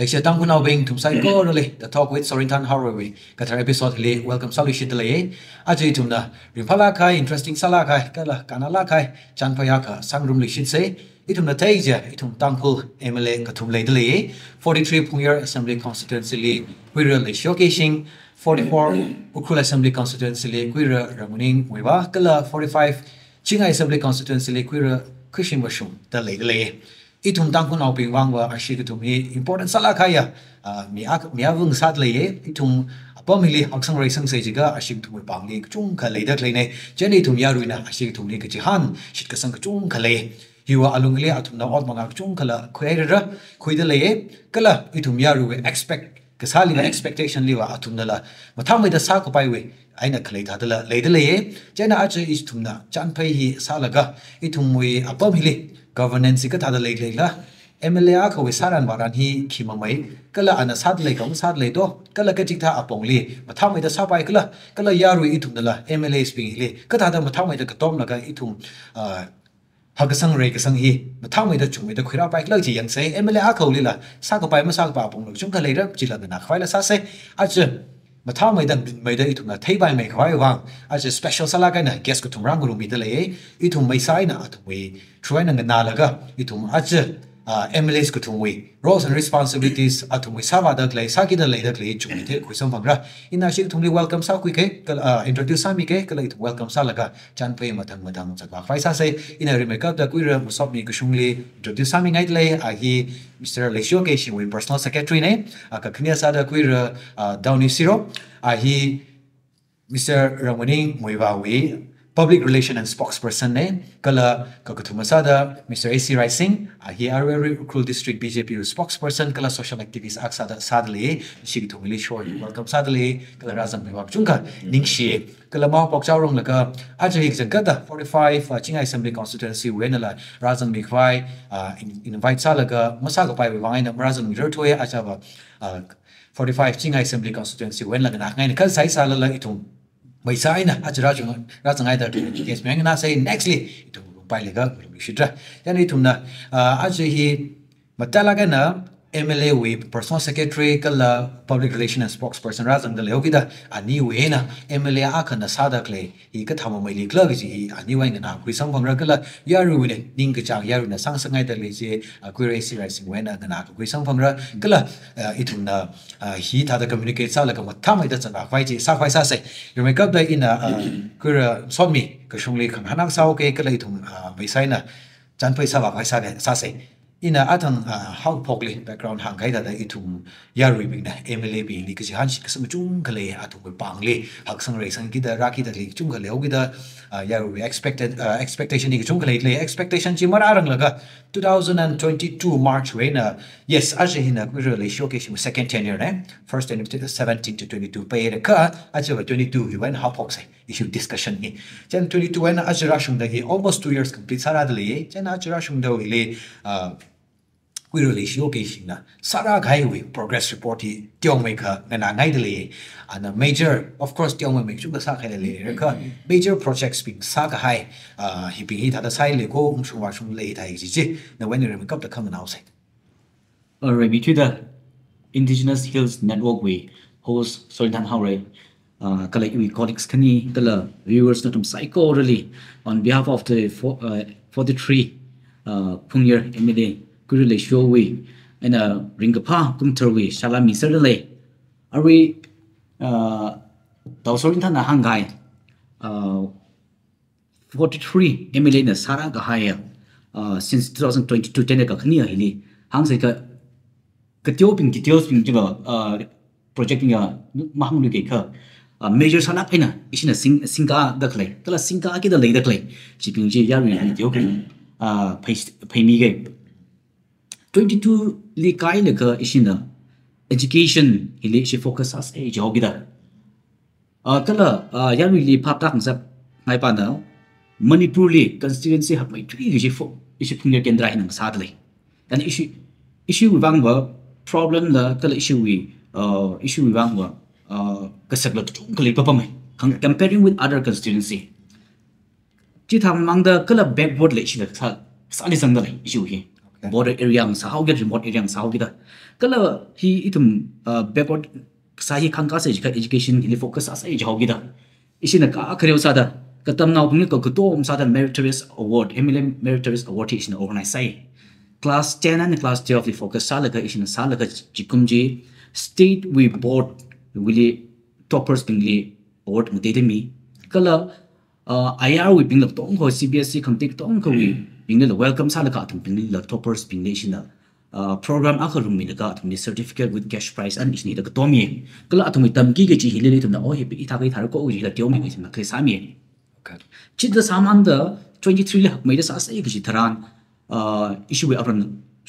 Lecture tang kunau bing tum sai ko role the talk with Sorinthan Haorei kathar episode le welcome salu shit le aji tum na rimpala kai interesting sala kai kala kanala kai chan phaya ka sangrum le shit se itum na tai ja itum tangpul MLA ka tum le 43 Pungyar Assembly Constituency le queer le showcasing 44 Ukrul Assembly Constituency le queer ramuning wewa kala 45 Chingai Assembly Constituency le queer Kashung Mashum the le itum tang kun au ping wang wa ashi ku mi important sala khaya mi avung sat le itum apamili aksang raisang se jiga ashi ku pang le chung kha le dak le ne cheni tum ya ruina ashi ku le ke jihan shit ka sang chung kha le hiwa alung le atum na ot manga chung khala khoira khoida le kala itum ya ru expect kasali na expectation liwa atum na la matham da sa ko pai we aina khlei tha dala le le chena achi is tum na chan phai hi salaga itum we apamili governance ka thada le la MLA ko we saran baran hi khimamai kala ana sad le ka sad le do kala ka tiktha apong le matham da sa pai kala yaru itum dala MLA sping le ka thada matham da ka tom la ka itum hagasang re kasang hi matham da chumi da khira pai la ji yang sei MLA ko le la sa ko pai ma sa pa pong lo chung ka le ra ji la na khwai la sa se aje matham mai da itum na thei bai mai khwai wang aje special sala ka na guest ko tum rang ru mi da le itum mai sai na atum we try na na la ga itum aje MLAs ko tum we roles and responsibilities atum we sa wa da le sa ki da le da le chumi the khu sam phang ra ina shi tum le welcome sa ku ke introduce sa mi ke kala it welcome sa la ga chan pe madang cha ba khwai sa se ina re make up da ku ra Masotmi Kashung le introduce sa mi ngai le a hi Mr. Lesho ke shi we personal secretary ne ka khnia sa da ku ra Dawny Siro a hi Mr. Ramani Moivawi Public Relation and Spokesperson ne kala kakathumasada Mr. AC Rising he Haorei Ukrul District BJP spokesperson kala social activist aksada sadle shigithumili short welcome sadle kala razam bibak chungka ningshi kala ma pokchaw rong laka ajai jangkada 45 Chingai Assembly Constituency wenala razam bikhwai invite salaga masaga pai wangai na razam mirthoe achaba 45 Chingai Assembly Constituency wenla na ngai kal sai sala la itum mai sai na ajra chung razangai da yes meng na say nextly itum pai lega shitra yani tumna ajai hi matala ga na MLA we personal secretary kala public relation and spokesperson razang da leogida ani we na MLA akana sada kle hi ka thama mai likla gi ani wai na khui sam phang ra kala yaru ne ning ka chang yaru na sang sangai da le je accuracy rising we na na khui sam phang ra kala itum na hi tha da communicate sa la ka thama da chang phai ji sa phai sa sai you make up da in kura Masotmi Kashung le khang hanak sao ke kala itum bai sai na chan phai sa ba phai sa sai ina atang how pokli background hang kai da itum yarui bing na MLA bi li ki han shi kasam chung khale atum pang le hak sang re sang ki da raki da li chung khale ogi da yarui expectation ni chung khale le expectation chi mar arang laga 2022 March we na yes aje hina ku re showcase second tenure ne first tenure 17 to 22 pay ka aje 22 he went how pok sai issue discussion ni chen 22 when ajra shung da he almost 2 years complete sara da le chen ajra shung da le we really showcasing na sara gai we progress report hi tiong mai kha na ngai de le and a major of course tiong mai chu ka sa khai le ka major projects being sa ka hai hi bi hi da sai le ko shu wa shung le thai ji ji na when you make up the come outside alright between the indigenous hills network we host Sorinthan Haorei kala we colleagues kani kala viewers natum psycho really on behalf of the 43 Pungyar MLA Kurule show we and ringapa kumterwi shalami certainly are we Sorinthan na hangai 43 MLA na sara ga haya since 2022 tene ka khnia hili hang sai ka details ping jiga project ya mahang lu ke ka major sana aina isina singa da klai kala singa ki da lei da klai chiping ji yaru ni dio ke pay mi ge 22 li kai le ka isina education hili shi focus as a job da kala yaru li phap ta khang sa ngai pa na Manipur li constituency ha mai tri ji fo isi phungya kendra hin sa da le dan issue wang ba problem la kala issue wang ba kasak la chung kali pa mai comparing with other constituency chi tham mang da kala backward le chi da sa li sang da le issue hi border area ang sahau gida remote area ang sahau gida kala hi itum backward sahi khangka se education hi focus asa hi jau gida isina ka khreu sada katam naw pung ko tom sada meritorious award MLA meritorious award isina organize sai class 10 and class 12 hi focus salaga isina salaga jikumji state we board really toppers pingli award mudede mi kala IR we ping tong ho CBSE contact tong ko we ping the welcome salaga tum ping the toppers ping national program akarum mi laga tum certificate with cash prize and isni da tomi kala atum tam ki ge chi hile tum na o he pi tha kai thar ko ri la tiomi mi na kle sami okay chit the saman da 23 la mai da sa sai ge chi tharan issue we aran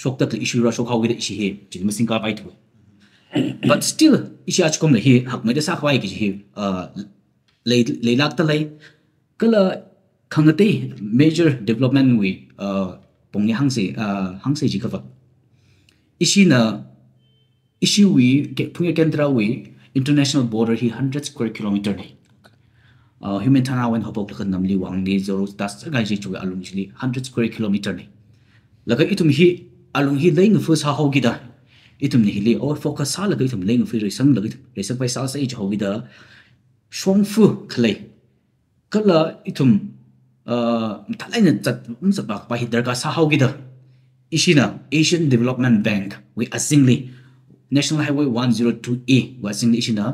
shok ta issue ra shok how ge issue he chi mi sing ka pai thu but still issue ach kom le he hak mai da sa khwai ge chi le lak ta lai kala khangate major development we pongni hangse ji ka issue we punga kendra we international border hi 100 square kilometer ni human thana wen hopok la namli wang ni zoro das ga ji chu alung chili 100 square kilometer ni laga itum hi alung hi leing fu sa ho gida itum ni hi or focus sa laga itum leing fu resang laga resang pai sa sa ji ho gida shong fu khlai kala itum thalai na chat sa ba pa hi darga sa ho gida Ishina Asian Development Bank we asingly National Highway 102A we asingly ishina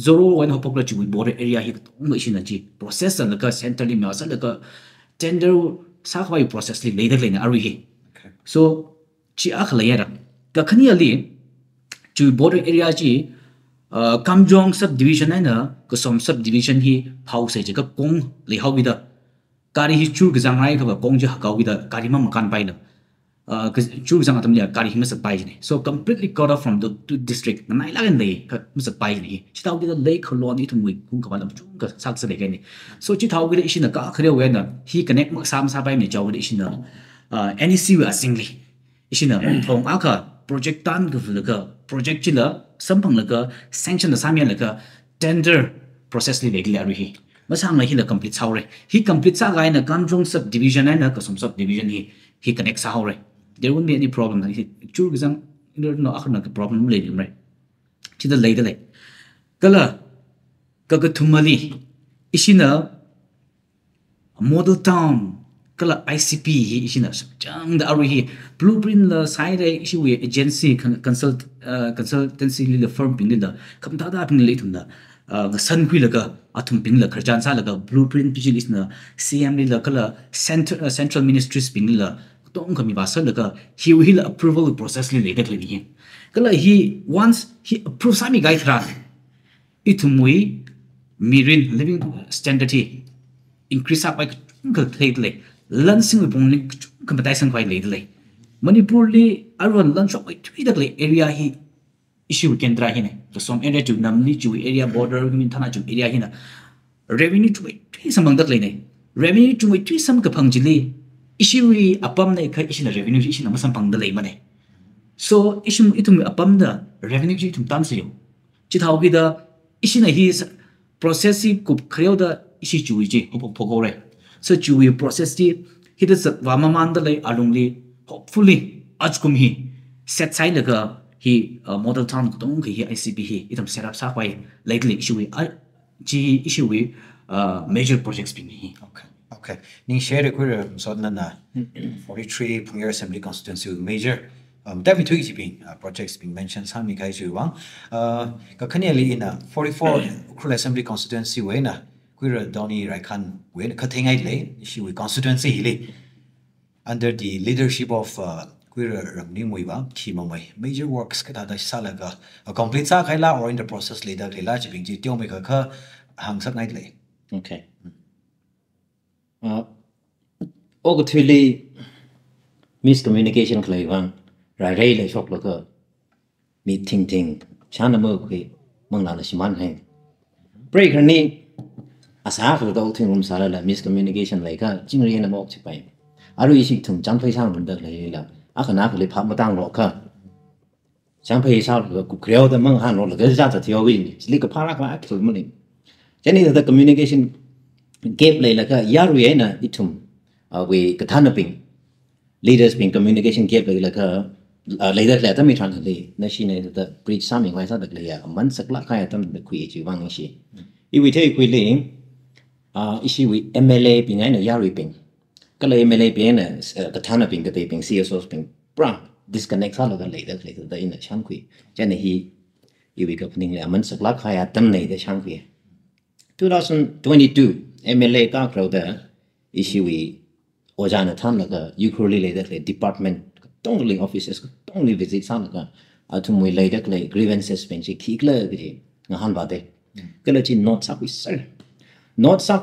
zoro when hopokla chi we border area hi tong ishina chi process la ka centrally ma sa la ka tender sa khwai process li later le na ari hi so chi akhla yara ka khani ali chi border area chi kamjong subdivision na ka som subdivision hi phau se ka kong le hau bida kari hi chu ga jangai ka kong ja hakaw bida kari ma makan pai na chu jang atam lia kari himasa pai ni so completely cut off from the district nai la gan dei ka masa pai ni chitau gi the lake colony tum wi kung ka balam chung ka sak sa de ni so chitau gi de isina ka khre we na he connect ma sam sa pai ni jaw de isina NEC we asingly isina thong aka project tan ga project chila sampang la ka sanction na samya la ka tender process li legli ari hi masang la hi la complete saure hi complete sa ga na kanjong subdivision na ka som subdivision he connect sa haure there won't be any problem he chu gizang no akhna ka problem le right chi da later like kala ka thumali isina model town kala ICP hi isina jang da ari hi blueprint la side issue we agency consultancy le firm ping da kam da ping le thum da ga san khui la ka athum ping la kharjan sa la ka blueprint pijil isna CM le la kala central ministries ping la tong kami basa la ka he will approval process le le le ni kala he once he approve sami gai thra itumui mirin living standard hi increase up by ka le lansing we pong ka batai sang khwai le manipur le aron lan shop by three le area hi issue kendra hi ne to some area to namni chu area border min thana chu area hi na revenue to three samang dak le ne revenue to three sam ka phang jili issue apam na ka issue na revenue issue na masam pang da le mane so issue itum apam da revenue ji tum tan se yo chi thau gi da issue na hi process ku khreu da issue chu ji phogo re so chu process ti hi da wa ma man da le alung li hopefully ajkum hi set side la hi model town tong hi ICP hi itam set up sa kwai lately issue ji issue major projects ping hi okay ning share ku so na 43 Punggye Assembly constituency major definitely is being projects being mentioned some kai ju wang ka khani ali in 44 Ukhrul Assembly constituency we na ku Dawny Raikan we ka thengai le issue constituency hi le under the leadership of Ramni Muiba, Kimamai, major works Katada Salaga, a complete Sakaila or in the process later, a large big Tiomika hangs up nightly. Okay. Ogutili miscommunication Clayvan, Ray shop like a meeting ting, Chana Murky, Mangala Shiman hang. Break her knee as half of the old room salad, miscommunication like a jingly in a mock pay. Are you easy to jump face out on the layla? I can actually pop my down rocker. Champagne is out of create the Manghan or the Gazata to your wing. It's like a paragraph to money. Jenny, the communication gave like a yarui itum, we kathana ping. leaders being communication gap like later later mi tran le na shi ne the bridge sa mi wai sa de le ya man sak la kha ya tam de khu chi wang shi I we take we le issue we MLA ping ai na yarui ping ka le MLA ping na kathana ping ka te ping CSO ping bra disconnect sa lo ka later the in chan khu chen hi I we ka pning le man sak la kha ya tam nei de chan khu 2022 MLA ka crowd the issue we Ojana Tan like ukulele later department tongling offices tongli visit san like atumui later like grievances bench kikla gidi ngahan ba de kala chi not sak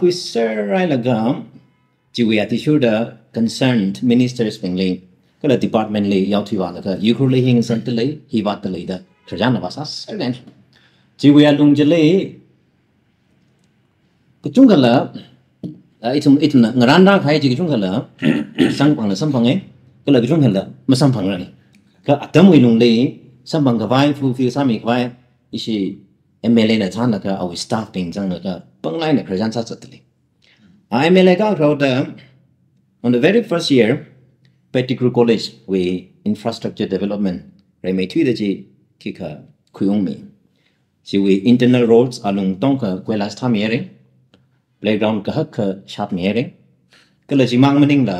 with sir right like ji we at sure the concerned ministers pingli kala department le yaw thi ba like ukulele hing san tele hi ba tele da khajana ba sa then ji we alung jele kachungala itum ngaranda khai ji chung khala sang pang la sam pang e kala chung khala ma sam pang ra ka atam wi lung le sam pang ka vai fu fi sa mi vai ishi MLA na chan ka our staff ping jang ka pang lai na khran sa chat le MLA ka ro da on the very first year Pettigrew College we infrastructure development re me thui de ji ki kha khuyong me si we internal roads along tong ka kwelas tham ye re playground ka hak sharp mere kala jimang maning la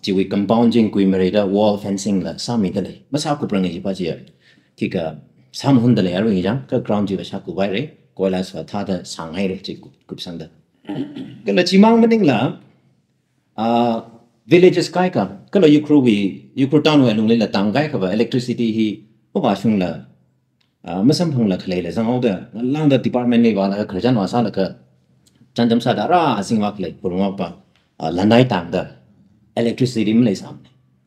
jiwi compounding kui merida wall fencing la sami dale masa ku prang ji pa ji ki ka sam hun dale aro ya ka ground ji ba sha ku bai re koila sa tha da sanghai re ji ku sang da kala jimang maning la villages kai ka kala yukru town we lung le la tang kai ka ba electricity hi ba ba shung la masam phang la khlai la jang au da lang da department ni ba la kharjan wa sa la ka Chandam Sadara, Singwak Lake, Purumapa, Lanai Tanda, electricity Malaysia.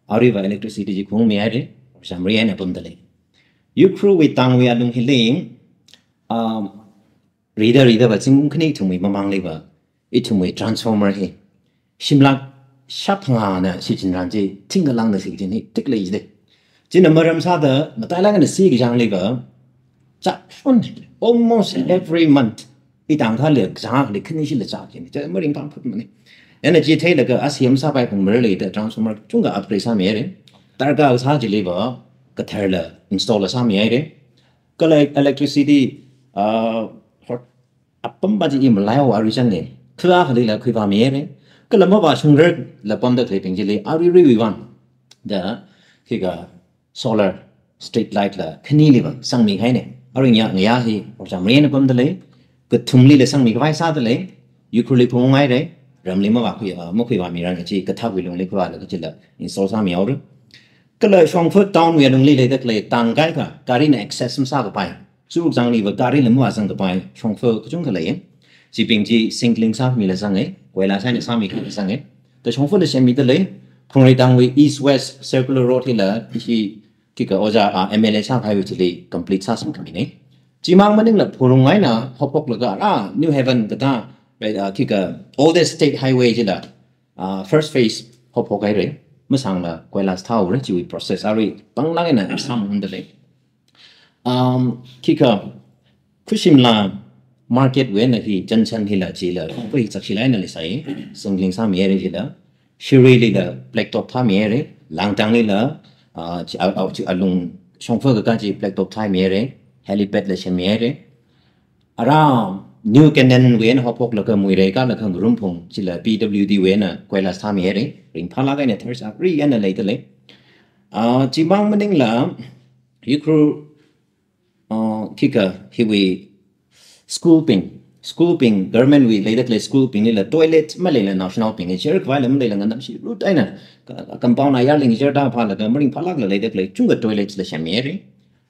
Arriva electricity Jikung Miare, Shamriana Pundale. You crew with Tang we are doing healing. Reader, but Sing Knick to me, Mamang Liver, it to me transformer he. Shimlak Shapana, Sitchin Ranji, Tingalang the Sitchin, tickly is the Jinamaram Sada, but I like the Sig Young Liver. Almost every month. Itang thale jang le khni shi le cha kin je mering pang phut mani energy thai le ka asiam sa bai phung mer le the transformer chung ga upgrade sa me re tar ga sa ji le ba ka thar la install sa me re ka le electricity hot apam ba ji im lai wa ri chan le khla khali la khwi ba me re ka la ma ba chung re la pam da thai ping ji le ari ri wi wan da ki ga solar street light la khni le ba sang mi khai ne ari nya nya hi jam re na pam da le个同里的生命个外啥的嘞，有可能碰爱嘞，人们嘛话会么会话没人个去个他会弄哩个话那个去了，你说啥苗的，个嘞双方当面弄哩嘞的嘞，当该个家里呢 access 啥个牌，主张哩个家里呢么上个牌，双方个种个嘞，是并且 singling 啥米了上诶，未来啥呢啥米个上诶，但双方的先米的嘞，碰来单位 east west circular road 去了，是这个我家MLA 啥牌位去哩 complete 啥什么个呢？Jimang maning la purung ai na hopok la New Haven kata right kika all the state highway jila first phase hopok ai re masang la koilas thau re jiwi process ari panglang na sam hundale kika kushim la market we na hi junction hi la jila pui chakshilai na le sai sungling sam ye re jila shiri li la black top tham ye re langtang li la alung shongfa ka ji black top tham ye re helipad la chemiere around new canon we na hopok la ka muire ka la khang rumphung chila PWD we na koila samiere ring phala ga ne thirsa ri ya na later le chimang maning la yukru kika hiwi school ping government we later le school ping la toilet malay national ping share kwa la malay ngam shi ru tai na compound ayar ling share da phala ga ring phala la later le chunga toilet la chemiere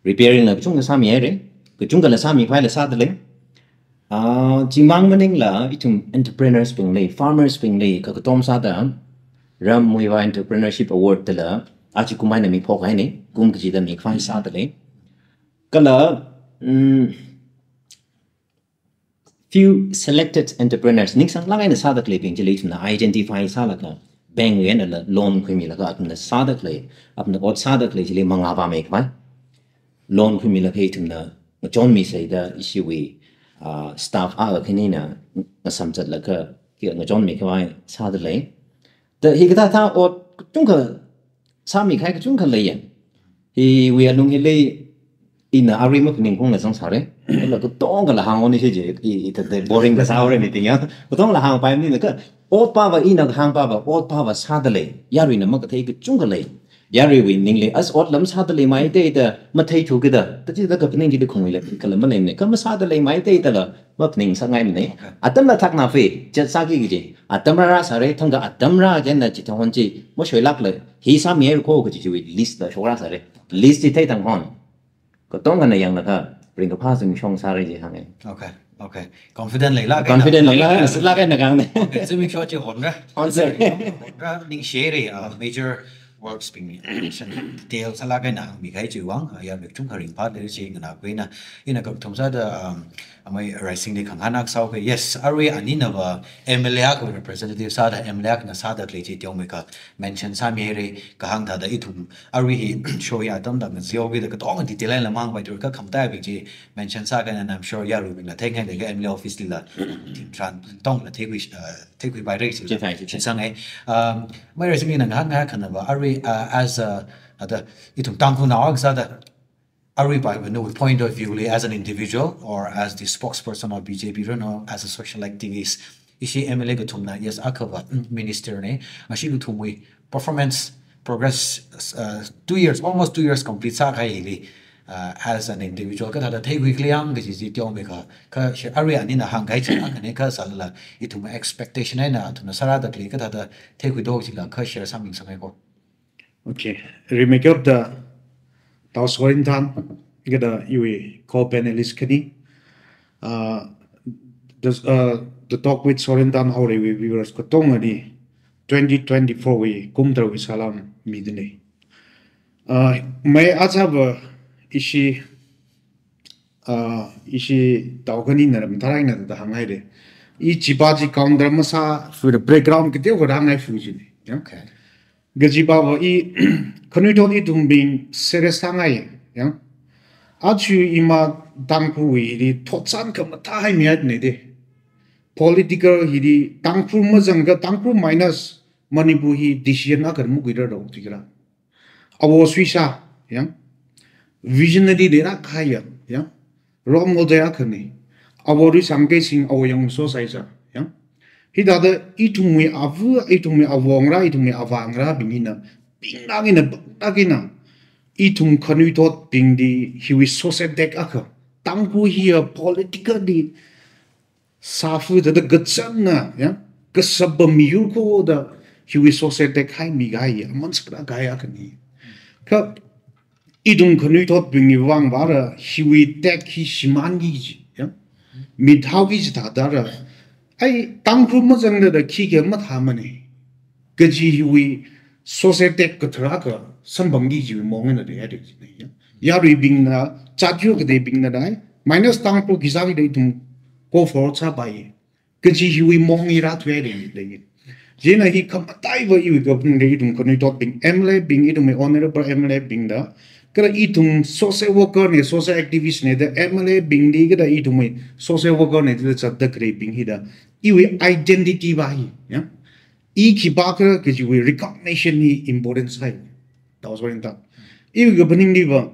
repairing la chung sa mi re ku chung la sa mi phai la sa de le jimang maning la itum entrepreneurs ping le farmers ping le ka tom sa da ram mui wa entrepreneurship award de la a chi kumai na mi phok hai ne kum ki da mi phai sa de le ka la few selected entrepreneurs ning sang la ngai na sa da le ping ji le na identify sa la ka bank ye na loan khu mi la ka apna sa da le apna ot sa da le ji le manga ba me khai loan khu mi la phei thum na chon mi sai da issue we staff a khini na sam chat la ka ki nga chon mi khwai sa da le the hi ka tha ot chung ka sami khai ka chung ka lei hi we alung hi lei ina ari ma ning kong la sang sare la ko tong ka la hang on ni je I ta boring ka sa ore ni ting ya ko tong la hang pa ni ka ot pa ba ina ka hang pa ba ot pa ba sa da le yarui na ma ka thei ka chung ka lei yarui we ning le as ot lam sa da le mai te da ma thei thu ka da ta chi da ka ning ji de khong le ka la ma le ne ka ma sa da le mai te da la ma ning sa ngai ne atam la thak na fe chat sa ki ji atam ra sa re thang ka atam ra jen na chi thong chi mo shoi lak le hi sa mi ko ko ji we list da shora sa re list ti thei tang honก็ต้องกันในอย่างละก็ปริงกับผ้าซึ่งช่องซารีจีฮังเอง okay confident เลยละ confident เลยละสุดละกันนะครับเนี่ย ซึ่งมีข้อจะหนนะ answer ก็นิ่งเชยเลยmajor works being details ละกันนะมีใครจีวังอย่างแบบจุ่มขริงพัดเลยจริงนะเว้ยนะนี่นะก็ทำซะเดไม่ rising ในขังหันักเศร้าก็ yes อารีอันนี้นะว่า MLA ก็ representative ซาด MLA ก็นะซาดเลยจีเดียวมีก็ mention ซามีเลยก็หังถ้าได้อีทุ่มอารีช่วยตั้มดังนั้นเสียวก็ก็ต้องกันดีเทลละมั่งไปดูก็คำได้ไปจี mention ซากันนะ I'm sure ยารู้เป็นละเท่งให้เลยก็ MLA office ละทีมทรานต้องละเทควิไปเรื่อยสิใช่สั่งไงไม่ rising นี่นะหังหังขนาดว่าอารี as the itum tangku nawag sa the Ari by no point of view as an individual or as the spokesperson of BJP or as a social activist ishi MLA gutumna yes akava minister ne ashi gutumwi performance progress 2 years almost 2 years complete sa khai as an individual ka da thai weekly ang ge ji tyo me ka Ari ani na hang gai chana ne ka sala itum expectation na thuna sara da kli ka da thai wi do ji la ka share something samai ko Okay, remake up the Sorinthan, get a UE co-panelist kani. The talk with Sorinthan Haorei we were skotongani 2024 we kumdra we salam midne. May azaba ishi tawkani naram tarai na da hangai de. I chibaji counter masa for the background kete ko hangai fujini. Okay. Gajiba wa I kanuton itung bing seresangai yang achu ima tangpu wi thotsan ka mata hai miat ne de political hi tangpu mazang ga tangpu minus manipu hi decision akar mu gida ro tikra awo swisa yang visionary de ra khaya yang role model akani awori samke sing awoyang so saisa yang hidada itungmi avongra itungmi avangra bingina pingangina bagina itung kanutot bingdi hiwi social deck aka tangpu here politically safu da gatsana ya kasabamiyu ko da hiwi social deck hai mi gai amanskra gai akani ka itung kanutot bingi wang bara hiwi deck hi shimangi ya midhaugi jitadara ai tangpu mazang da khige mat hamane gaji hui society katra ka sambangi ji mongena de ade ya yarui bingna chaju ke de bingna dai minus tangpu gizagi de tum go for cha bai gaji hui mongi ra thwe de jena hi kamatai wa yu go de tum ko ni dot bing MLA bing idum honorable MLA bing da kara itum social worker ne social activist ne the MLA bing di ga itum social worker ne the chat da kre bing hi da iwi identity bai ya I kibaka ke ji recognition ni important sai that was very important iwi ga baning ni ba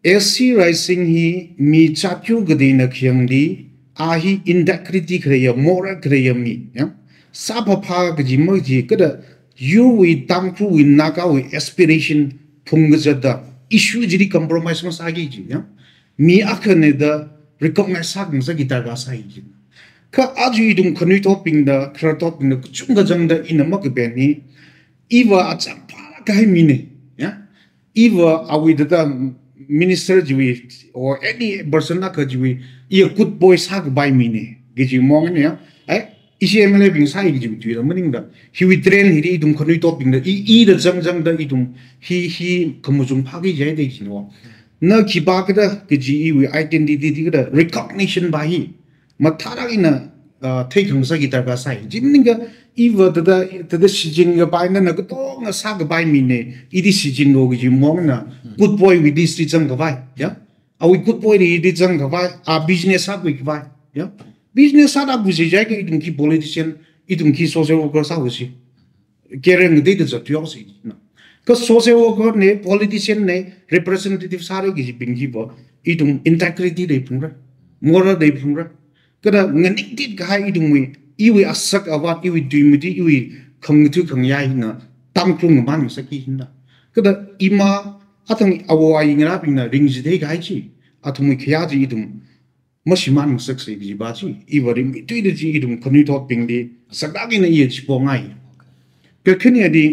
SC rising hi mi chapyu ga de na khyang di a hi integrity kreya moral kreya mi ya sa pha pha ga ji mo ji ka da you we tang pu we naka we aspiration phung ga da issue ji compromise ma sa gi ji ya mi akhane da recognize sa ga gi ta ga sai ji ka aju idum khani topping da khra topping da chunga jang da inama ke beni iwa acham para kai mine ya iwa awi da minister jiwi or any person na ka jiwi I good boy sak by mine giji mong ne ai isi MLA bing sai gi jiwi da maning da hi wi train hi idum khani topping da I da jang da idum hi kamujum phagi jai de ji no na ki ba ka da giji iwi identity da recognition ba hi matharagina taking sagita ga sai jinninga iwa da sijinga baina na to nga sa ga bai mine idi sijingo gi mongna good boy with this jang ga bai ya awi good boy ri jang ga bai a business sa ga bai ya business sa da buji jai ga idum ki politician idum ki social worker sa ho si kereng de de jotyo si na ka social worker ne politician ne representative sare gi ping ji bo idung integrity de pungra moral de pungra kada nganik dit ga hai idung mi iwi asak awat iwi duimiti iwi khang tu khang yai na tam klung man saki hinda kada ima atang awai ngara ping na ring ji de ga hai chi athumi khya ji idung masiman sak se ji ba chi iwari mi tu de ji idung khani thot ping de sakda gi na ye chi po ngai ka khini adi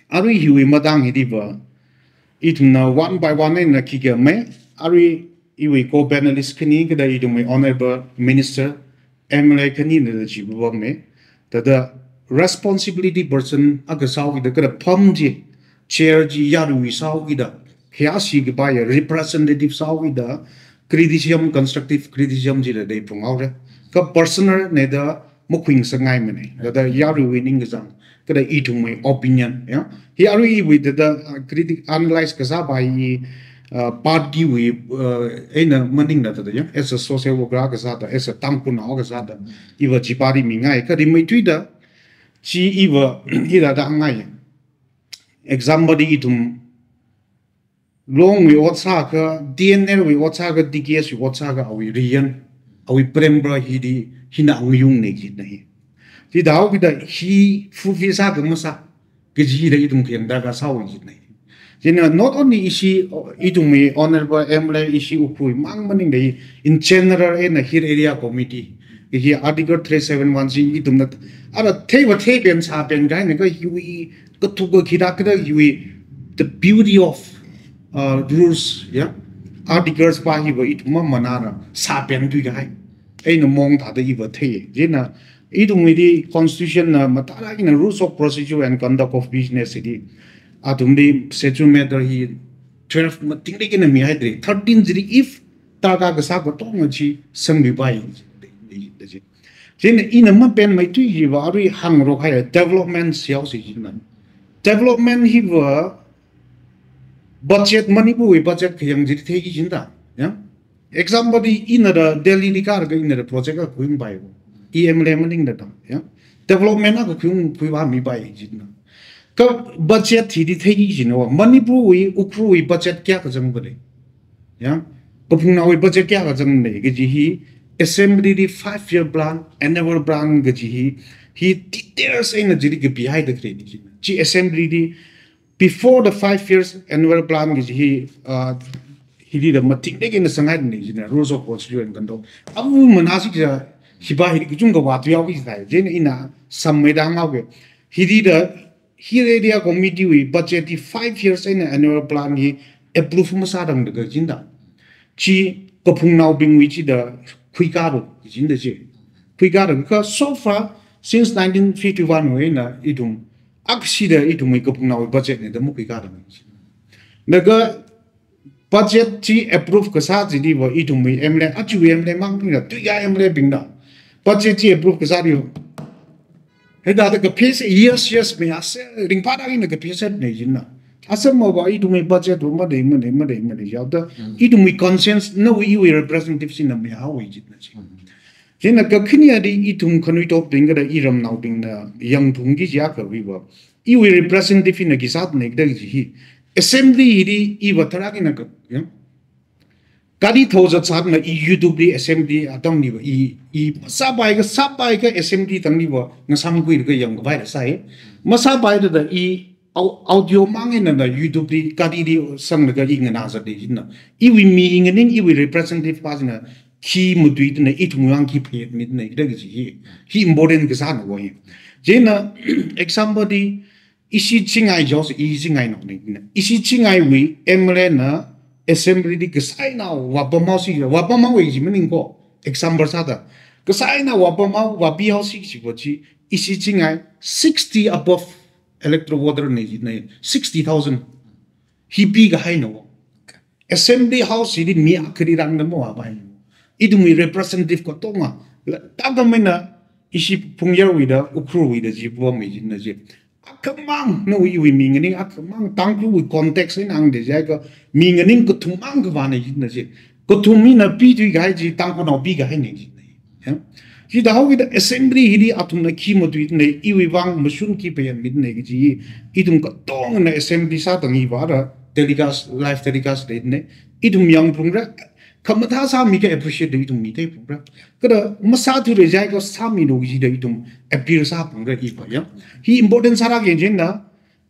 ari hiwi madang hidi ba itna one by one na kiga me ari iwi ko panelist khini kada idum me honorable minister MLA khini na ji ba me tada responsibility person aga saw gi da kada pham ji chair ji yarui saw gi da khya si gi ba ya representative saw gi da criticism constructive criticism ji da dei pungau re ka personal ne da mukhwing sangai me ne da yarui ning ga jang kada itung my opinion ya he ari with the critic analyze kaza by party we ena maning na da ya as a social worker kaza da as a tamku na kaza da iwa jipari mi ngai ka ri mai tui da chi iwa ira da ngai example di itum long we otsa ka dnr we otsa ka dks we otsa ka awi rian awi prembra hidi hina angyung ne ji nahi thì đó bây giờ khi phu phi sa cũng sao cái gì đấy itung hiện đại cái sao vậy này cho nên not only issue itung me honorable MLA issue upui mang maning đấy in general in a here area committee cái article 371 itung nat ara thay và thay bên sa bên cái này cái yui cái thu cái kia cái yui the beauty of rules yeah articles pa hi vậy itung mà manara sa bên tu cái ấy nó mong thà đấy vậy thay cho nên idung di constitution na matara in rules of procedure and conduct of business idi adum di settlement hi 12 mating de kin mi hai 13 jiri if taga ga sa ko tong chi sang bi bai ji jin in ma pen mai tu ji wa ri hang ro khai development siao si jin nan development hi wa budget money bu budget khyang ji the gi jin da ya example di in the delhi ni kar ga in the project ka kuim bai MLA maning da tam ya development na ko kui ba mi bai jin na ka budget thi di thei ji no manipur wi ukru wi budget kya ka jang bale ya ko phung na wi budget kya ka jang ne ge ji hi assembly di 5 year plan annual plan ge ji hi details in the ji ge behind the credit ji assembly di before the 5 years annual plan ge ji hi di da matik de ge na sangai ne ji na rules of procedure and conduct abu manasi ja hiba hi kujung ga wat yaw gi sai je ina samme da ngau ge hi da here area committee we budget 5 years in annual plan hi approve ma sa dang de jin da chi ko phung nau bing wi chi da khui ka ro jin de je khui ka ro ka so far since 1951 we na idum akshi da idum ko phung nau budget ne da mu khui ka da na ga budget chi approve ka sa ji di wa idum mi MLA achu MLA mang ping da tu ya MLA ping da budget chi approve ka sa di he da ka piece yes me ase ring pa da in ka piece ne jin na asam mo ba idum mi budget ma de ya da idum mi conscience no we representative sin na me ha we jin na chi jin na ka khini adi idum khani to ping da iram nau ping na yang thung gi ja ka wi ba we representative in ki sat ne da ji assembly di I watara ki na ka ya kadi thoja chat na YouTube di assembly atong ni ba I sabai ka assembly tang ni ba ngasam kui ka yang ba sai masa bai da I audio mangin na YouTube di kadi di sang na ka I ngana sa di na I wi mi ngning I wi representative pa na ki mudui na itumuang ki phet mit na da ji hi important ka sa na wo yi jena example di isi chingai jos chingai no ni isi chingai wi MLA na assembly di kesai na wapamau wi ji mening ko example sa da kesai na wapamau wapi house si bochi isi chingai 60 above electro water ne ji na 60,000 hipi ga hai no assembly house di mi akri rang na mo ba idu mi representative ko to ma ta ga mena isi pungyer wi da ukru wi da ji bo mi ji na ji akamang no wi mi ngani akamang tangku wi context in ang de ja ga mi ngani ko thumang ga ba ne ji na ji ko thumi na pi ji ga ji tangku no pi ga hai ne ji ya Hi da hau kita assembly hi di atum na ki mo tuit ne iwi wang musun ki pe mid ne ji idum ka tong na assembly sa tangi bara telecast live telecast de ne idum yang pungra kamata sa mi ka appreciate de idum mi te pungra kada masa tu re jai ko sa mi no ji de idum appear sa pungra I pa ya hi important sara ge jin na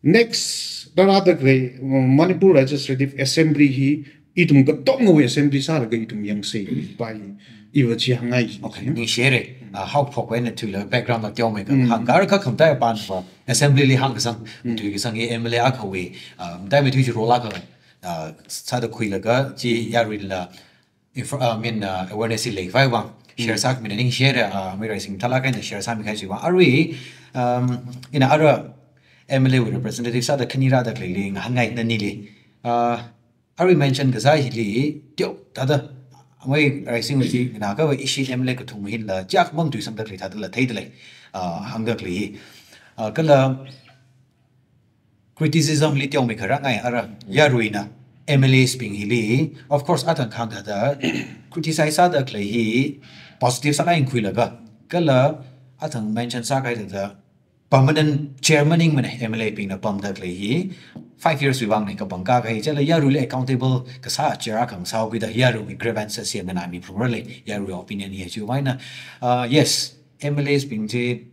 next dara da gre Manipur Legislative Assembly hi idum ka tong no assembly sa ga idum yang se pa iwa chi hangai okay ni share how pok when to the background of tiêu mấy cái hàng gar ka kham tai ban fa assembly li hang sang tu cái sang MLA a khawi dai me tu ji rola ka sa da khui la ga ji yarui la mean awareness le vai wang share sak me ning share me rising thala ka share sa mi khai ji wa arui in other MLA with representative sa da khnira da klei le hangai na ni le arui mention ga sai li tyo ta da mấy rising với chị nào cái issue MLA của thùng hin là chắc mong tùy sang đất thì thật là thấy đấy hàng đất lý cái là criticism lý tiêu mình khởi ra ngay ở yarui na MLAs being hili of course at an count that criticize sa đất lý positive sa cái khui là cái là at an mention sa cái là permanent chairmaning mình MLA being là pom đất lý 5 years we wang ne ka bangka ka che la yarui accountable ka sa chera kang sao ki da yarui grievances sian na mi probably yarui opinion hi chu wai na yes MLAs being je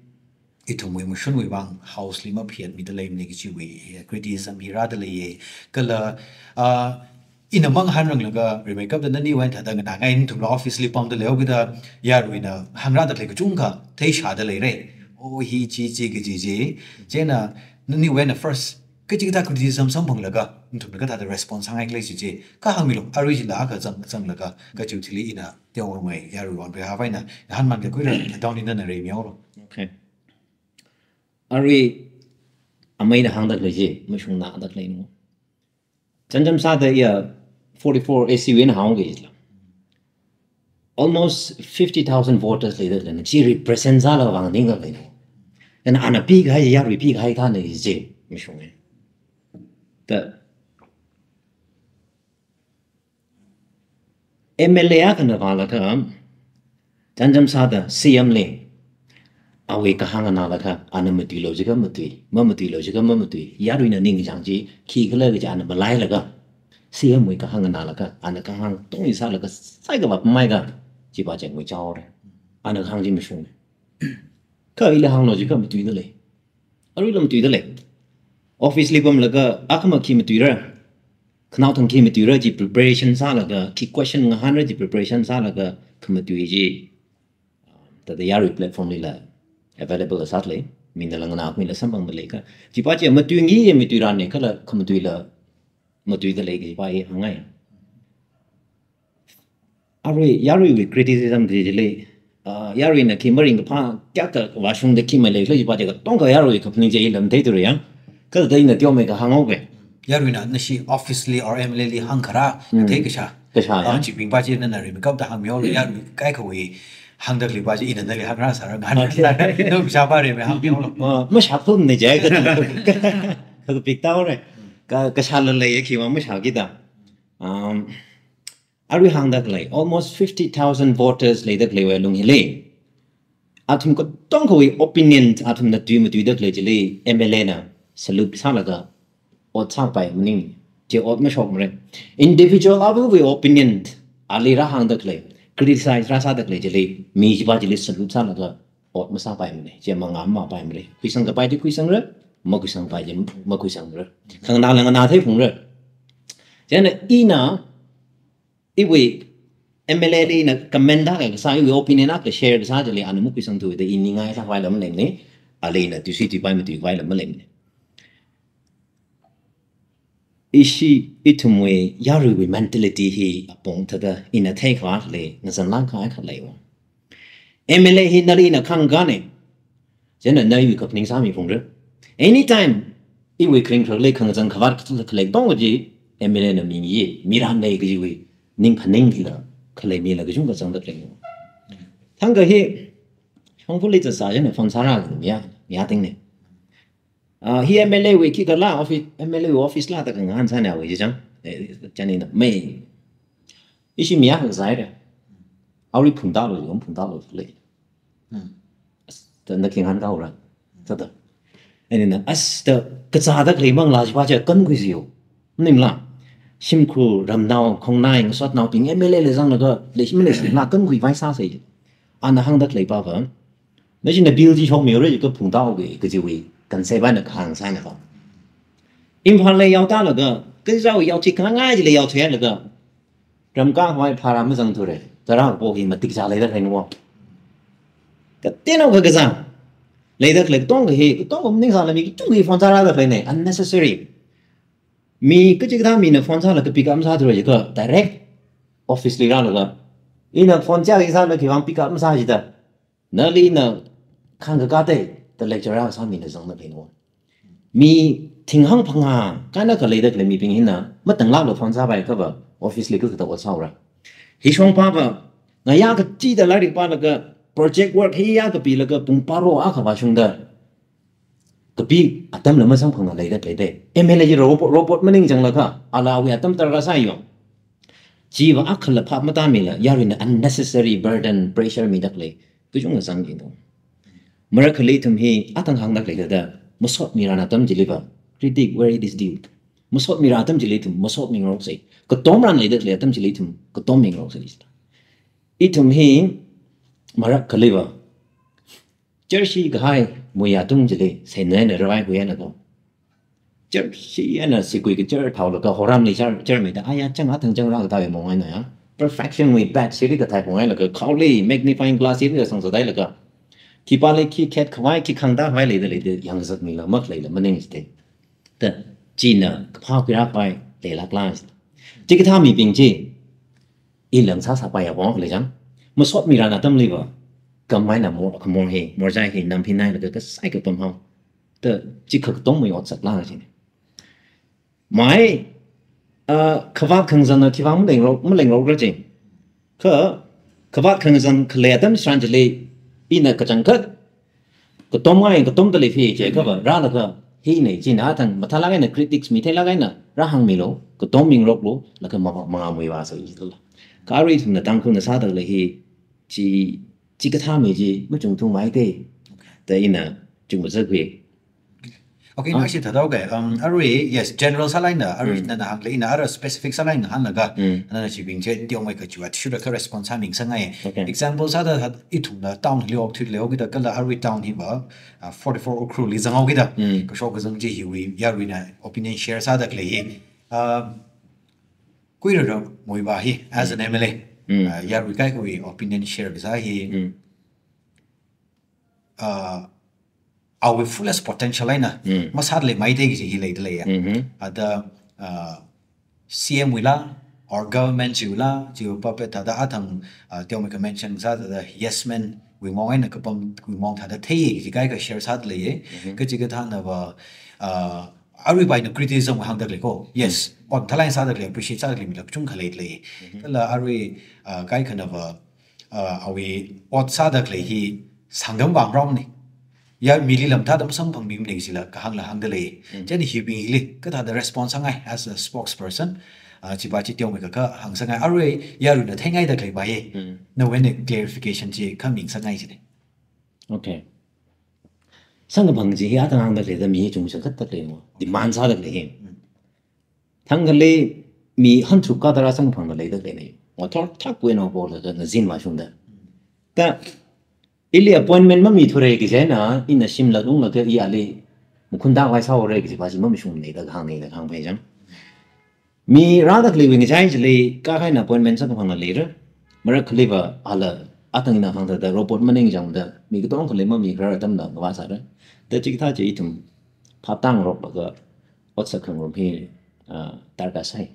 itum we mushun we wang house lima phian mi da lai ne ki chi we criticism hi ra da le ye ka la in among han rang la ga remake up da ni wan tha da na ngai thum la office li pom da le gi da yarui na hang ra da le ka chung ka thei sha da le re o hi chi chi ki ji je na ni when the first cái chuyện ta cũng đi xem xong bằng là cái, chúng ta cái ta response hàng ngày lấy gì chứ, các hàng milong, arui chỉ là cái chẳng là cái chuyện xử lý na, tiêu ở ngoài, yarui on behalf vậy na, hắn mang cái quyết định Dawny nên là review rồi. Okay. Arui, amai na hàng đặt lấy gì, mới xuống nã đặt lấy nữa. Chân chân sa đây 44 ACW na hàng cái gì almost 50,000 voters lấy được là chỉ represent ra là vàng đinh cái lấy nữa. Nên anh pikahai yarui pikahai thằng này gì, mới xuống này. The MLA kana wala ka janjam sada CM le awe ka hanga na la ka anamati logica mamati logica mamati yarui na ning jang ji khi khala ga jana balai la ka CM we ka hanga na la ka ana ka hang tong isa la ka sai ka ba mai ka ji ba jeng we chao re ana hang ji mi shung ka ila hang logica mati de le arui lam tu de le office li pom laga akma ki matira khnau thang ki matira ji preparation sa laga ki question nga han ji preparation sa laga khmatui ji ta the yarui platform li la available asatly min la nga na mi la sambang le ka ji pa ji matui ngi ye matira ne kala khmatui la matui de le ki pa ye hangai arui yarui with criticism de le yarui na ki maring pa kya ka wa shung de ki ma le ji pa ji ka tong ka yarui company ji lam de tu ya cái đấy là tiêu mấy cái hàng ngô về, yarui na nasi officially or MLA li hang khara thấy cái sao, chỉ bình ba chỉ nên là mình câu ta hàng miêu rồi yarui cái khẩu hàng đặc li ba chỉ in nên là hàng ra sao ngàn nó bị sao ba rồi mà hàng miêu rồi, mới sao không này chứ cái bị tao rồi, cái sao lần này khi mà mới sao kia ta, yarui hàng đặc li almost 50,000 voters lấy đặc li về luôn hele, atum có tông khẩu opinion atum là tùy đặc li chỉ li MLA na solup sa laga ot sa pai mning je ot ma shok mre individual level we opinion ali ra hang dak le criticize ra sa dak le je le mi ji ba je le solup sa laga ot ma sa pai mne je ma ngam ma pai mre kui sang ka pai ti kui sang re ma kui sang pai je ma kui sang re khang na lang na thai phung re je na ina I we MLA na comment da ka sa we opinion na ka share sa je le anu kui sang tu de in ngai sa vai lam le ne ali na tu si ti pai ma tu vai lam le ne ishi itumwe yarui mentality hi apong tada in a take part le ngazan lang ka ka le MLA hi nari na khang gane jena nai wi kapning sa mi phung re anytime I we kring le khang jang khawar khle bang ji MLA na mi yi mi ran nei gi wi ning phaning gi la khle mi la gi jung ka jang da le thang ga hi hong fu le za sa jena phong sa ra ya ting ne hi MLA we ki ka la office MLA office la ta ka ngan sa na we ji chang chani na me ishi mi ya ha zai de auri phung da lo le the na king han ka ora ta ta ani na as the ka cha dak le mang la ba cha kan ku siu nim la sim khu ram nau khong nai ng sot nau ping MLA le jang na ga le sim le na kan ku vai sa sei an hang dak le ba ba na jin na bil ji chong mi re ka phung dao ge ke ji wi kan se ba na khang sa na ba im phan le yao ta la ga cái rau yao chi khang ngai ji le yao thuen la ga ram ka hoi phara ma jang thu re ta ra bo hi ma tik sa le da kai no cái tên nào cái gì lấy được lấy tông cái tông cũng nên sao là mình chung cái phone ra được cái này unnecessary mi cái gì đó mình phone ra là cái pick up ra rồi cái direct office đi ra được cái in là phone ra cái sao là cái phone pick up ra gì đó nó đi nó khang cái đấy the lecturer sao mình là giống được cái nó mi thỉnh hăng phăng à cái nó cái lấy được lấy mi bình hin à mất từng lao được phone ra bài cái vợ office đi cái tàu sao rồi hi xong pa vợ ngày ya cái chi đó lại đi pa là cái project work hi ya ka pi la ka pung paro a kha ba chung da ka pi atam la ma sang phang la le da le de MLA ji robot maning jang la kha ala wi atam tar ga sa yo ji wa akh la pha ma ta mi la ya rin unnecessary burden pressure mi dak le tu chung sang gi no mara khali thum hi atang hang dak le da musot mi ra na tam ji le ba critic where it is due musot mi ra tam ji le thum musot mi ngok sei ka tom ran le dak le tam ji le thum ka tom mi ngok sei i thum hi mara kaliwa chershi gai muya tung jile senen ne rawai kuya na ko chershi ana sikui ke cher thau la ka horam ni cher me da aya chang a thang chang ra ta mo ngai na ya perfection we bad siri ka thai mo ngai la ka khawli magnifying glass siri ka sang so dai la ka ki pa le ki ket khwai ki khang da hwai le de yang zat mi la mak le la maning ste ta china phao ki ra pai le la class ji ka tha mi ping ji i lang sa sa pa ya bo le jang một số mi ra na tâm liver cầm máy là một cái món gì một trái thì nằm phía này là cái sai cái tôm hông tự chỉ cực tôm mới ọt sạch la rồi máy khâu vắt khung dân thì vắng mình lên rồi chứ khâu vắt khung dân khleya tâm sáng chỉ lấy in cái chẳng cất cái tôm tới lấy phía chứ cái ra là cái hi này chỉ nói thằng mà thay lại cái critics mi thay lại cái này ra hàng mi lố cái tôm mình lố là cái mà mùi vào rồi chứ cái rồi thì nó tăng cường nó sát được là hi chỉ cái tham gì gì mới trùng thu máy thế, tại là chúng một rất việc. Okay, nói chuyện thật đâu cái, Haorei, yes, general sa line na, Haorei na hàng lấy na, other specific sa line na hàng là cái, na chỉ bình trên điều mấy cái chủ yếu là cái response mình sang ngay. Example sa đó ít thùng là town liều thuyết liều cái đó cái là Haorei town hi bảo 44 crew lý rằng cái đó, cái số cái giống gì hiểu Haorei na opinion share sa đó cái gì, quý rồi mỗi bà hi as an MLA. Yarui cái opinion share cái sao hi our fullest potential này nè mà sát lại mấy cái gì hi lấy đấy à ada CM wila or government wila chiu puppet ada thằng tiêu mấy cái mention ra ada yes man we mong anh cái bom we mong thằng thấy gì cái share sát lấy cái gì cái thằng là everybody no criticism hang dak le ko yes on thalai sa dak le appreciate sa dak le mi lak chung khale le la ari kai kind of awi ot sa dak le hi sangam wang rom ni ya mili lam tha dam sam phang mi ne sila ka hang la hang de le chen hi bi le ka tha the response ngai as a spokesperson chi ba chi tiong me ka hang sa ngai ari ya ru na thai ngai dak le ba ye no when clarification chi coming sa ngai chi okay sang cái bằng gì hết thằng đó là mi chúng sẽ cất tất liền mà đi man sao được liền thằng cái này mi hơn chục cái đó sang bằng đó lấy được này mà thằng chắc quên nó bỏ là nó zin mà xuống đó ta ili appointment mà mi thôi cái gì nè in là sim là đúng là cái ý ali một con đào hay sao rồi cái gì mà mi xuống này được hàng phải chăng mi ra được liền cái trái chỉ cái này appointment sang bằng đó lấy rồi mà ra cái liver ala atang na hang da robot maning jang da mi ko tong khole ma mi ra tam da wa sa da ta chi tha chi tum pha tang ro ba ga ot sa khang ro phi tar ka sai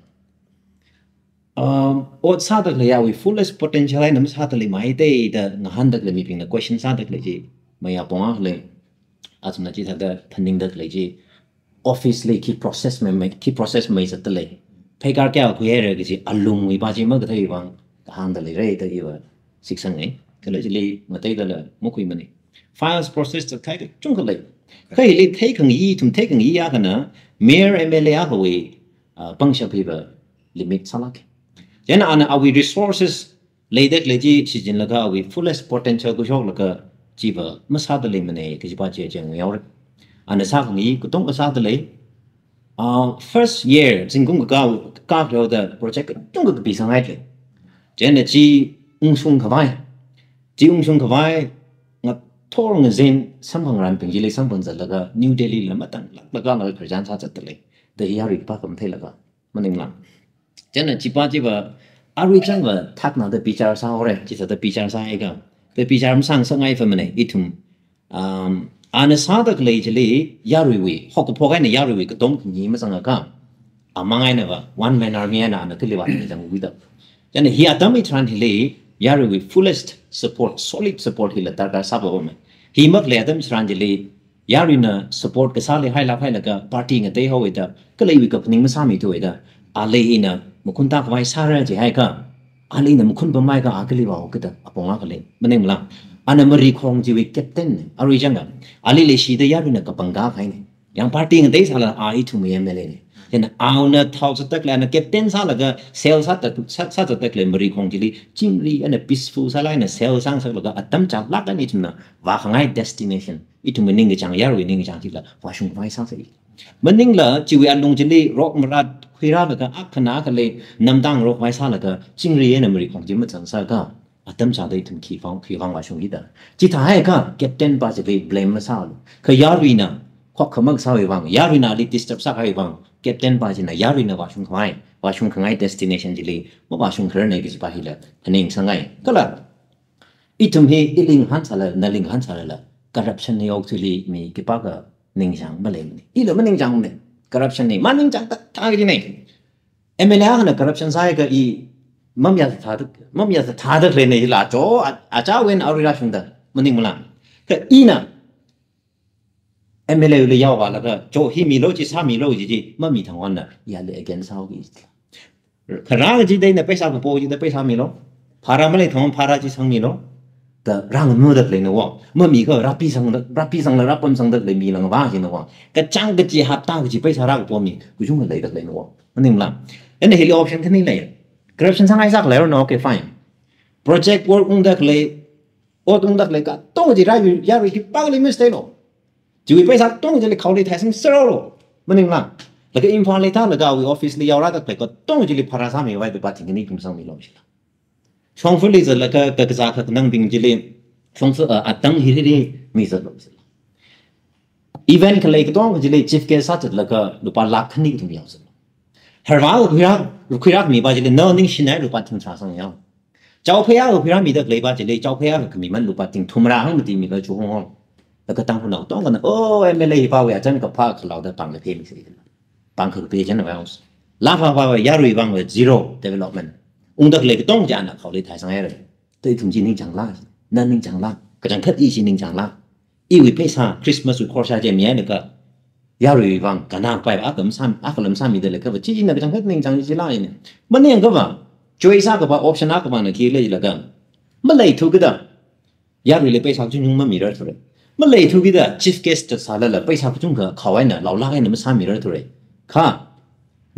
ot sa da le ya we fullest potential ai nam sa ta le mai te da nga han da le mi ping na question sa da le ji ma ya pong le at na chi tha da funding da le ji office le ki process me sa ta le phai kar kya khu ye re ki ji alung wi ba ji ma ga thai bang hang da le re ta i ba six sang ấy cái lời chỉ mà đây là một cái mình files process được thấy được chung cái lời cái lời thấy cái gì thùng thấy cái gì à cái nữa mayor MLA hồi bằng sắp hiệp limit sao cái cho nên anh our resources lấy được lấy gì sử dụng là cái our fullest potential của chúng là cái จีบมาซาตเลยมันเองที่จีบเจเจงเงาเลยอันนั้นซากนี้ก็ต้องมาซาตเลยfirst year จริงก็ก้าวเราแต่โปรเจกต์ต้องก็ปีสังไงเลยเจนเนี่ยจีส่งเข้าไปจีส่งเข้าไปงัดทอร์งเซนสัมพันธ์รันเป็นจีเลยสัมพันธ์จัดแล้วก็นิวเดลีแล้วมาตั้งแล้วก็เราเคยจันทร์จัดเลยแต่ยาริป้าก็ไม่เท่แล้วก็มันนิ่งหลังเจนเนี่ยจีบอาริจังว่าทักนั่นแต่พิจารณาอะไรจีแต่พิจารณาเองแต่พิจารณาสังสังไงฟังมันเนี่ยอีทุ่มอันนั้นซาตกเลยจะเลยยารุยหอกพอกันเนี่ยยารุยก็ต้องยิ่งมาสังกัดมังไงเนี่ยว่า one man army นะนั่นที่เรียกว่าเนี่ยจังวิดจังเนี่ยเฮียตั้มอีทรันที่เลยยารุย fullest support solid support ที่เลยตากาซับเอาไหมเฮียมักเลยตั้มอีทรันที่เลยยารุยน่ะ support ก็สาเลยให้รับให้แล้วก็ party เงี้ยเตะเอาไว้แต่ก็เลยวิกับนิ่งมาสามีตัวไว้แต่อะไรน่ะมุขคนตากไว้สาระจะให้ก็อะไรน่ะมุขคนบ่ไม่ก็ก็เลยว่าก็แต่ปงก็เลยมันนิ่งละอันนั้นมารีคองจีวิกเก็ตเต้นอาริจังกันอะไรเลยชีดยารุยน่ะก็ปังกาให้เนี่ยยัง party เงี้ยเตะสาละอีทุ่มเอ็มเอลเนี่ยเห็นเอาเนี่ยท้าวสตักเลยนะเก็บเต็นซาละก็เซลล์ซาตักเลยมรีคงจีลีจิมรีอันเนี่ย peaceful ซาละเนี่ยเซลล์สังสักละก็อัตตมจับลักกันอีทุ่มนะว่าข้างไง destination อีทุ่มมันนิ่งจังยารุยนิ่งจังจีละว่าชุ่มไฟสังสักมันนิ่งละจีวิอันลงจีลีรอกมรัดคุยราละก็อักขนากันเลยน้ำดังรอกไฟซาละก็จิมรีอันเนี่ยมรีคงจีมันจังสักก็อัตตมจับได้ทุ่มขี้ฟังว่าชุ่มกีดาจีท้ายก็เก็บเต็นป้าจีลี blame มาซาลคือยารุยนะข้อขมักซาไว้ฟังยารุยนะลิ disturb สักไว้ฟังเก็บเต็นป้าจีน่ะยารุยนะว่าชุ่มข้างไง destination จีลีว่าชุ่มเครื่องในกิจป้าฮิละทันเองสังไงก็ละอีทุ่มเฮอีลิงฮันซาละนั่นลิงฮันซาละ corruption เนี่ยออกจีลีมีกิป้าก็นิ่งจังมาเลยมันอีเลยมันนิ่งจังเนี่ย corruption เนี่ยมันนิ่งจังท่ากี่เนี่ย MLA เนี่ย corruption ใช่ก็อีมั่มยาสถาดเลยเนี่ยละโจอาจารย์เว้นเอาเรื่องชุนเดมันนิ่งมั้งล่ะก็อีน่ะMLA เลยยาวว่าแล้วก็โจฮีมีโลจิสามีโลจิมันมีทั้งวันน่ะอย่าเลย against เอากี่ขณะที่ได้เนี่ยไปสาวกับโปจิได้ไปสามีโลพาราไม่เลยทั้งพาราจิสังมีโลแต่ร่างมือเด็กเลยนะว่ามันมีก็รับปีสังแล้วรับปมสังเด็กเลยมีหลังบ้านใช่ไหมว่าก็จังก็จีฮับตาก็จีไปสารากับโปมีกูยุ่งอะไรเด็กเลยนะว่ามันนิ่งมั้งล่ะอันนี้เฮลิออปชั่นที่นี่เลยcorruption สังไงสักแล้วเนาะ okay fine project work เด็กเลยเด็กเลยก็ต้องจีราอยู่ยาวิคิปักเลยไม่สเตย์โลจีวิไปสักต้องจะเลยเขาเลยแทนซิโร่มันนิ่งละแล้วก็อินฟอร์เลยท่าแล้วก็วิออฟฟิศเลยยาวรัดเลยก็ต้องจะเลยพาราสามีไว้ไปบัตรที่นี่คุณสังมีลมใช่ไหมช่วงฟื้นเลยจะแล้วก็กระจายขัดนั่งดิ่งจะเลยช่วงฟื้นตั้งฮิริมีจะลมใช่ไหมอีเวนต์เลยก็ต้องจะเลยchief guest สัตว์แล้วก็รูปลักษณ์นี่ถึงยาวใช่ไหมฮาร์วาร์คุยรักมีบ้าจะเลยนอนนิ่งชินายรูปถึงชาสังยาวเจ้าพยามีเด็กเลยบ้าจะเลยเจ้าพยาก็มีมันรูปถึงทุ่มราหังมันตีมีเลยจู่ห้องแล้วก็ตั้งคนเราต้องกันโอ้ MLA พาวเวอร์จันกับพาคเราได้ปังเลยเพลงสิปังคือเพลงจันว่าลาพาวเวอร์ยารุยบังเวอร์ zero development เด็กเลยก็ต้องจะอ่านเขาเลยถ่ายสังเกตเลยแต่ถึงจีนิ่งจังล่านั่นนิ่งจังล่าก็จังคัดอีจีนิ่งจังล่าอีวิเพซ่าคริสต์มาสคอร์ชาเจมีเนี่ยก็ยารุยบังกันน้าไปอักลมซ้ำมีเด็กเลยก็ว่าจีน่ะก็จังคัดนิ่งจังจีล่าเนี่ยมันเนี่ยก็ว่าช่วยซ่าก็ว่าออปชั่นก็ว่าเนี่ยคิดเลยละกันมันเลยถูกก็ได้ยารุยเลยไปซ่าจุ่มมันมีเรื่องอะไรมันเลยทุกทีเด้อ chief guest จะสาระละไปสาวจุ่มเขาไว้เนี่ยเราลากให้เนี่ยมันสามีเราตัวเองค่ะ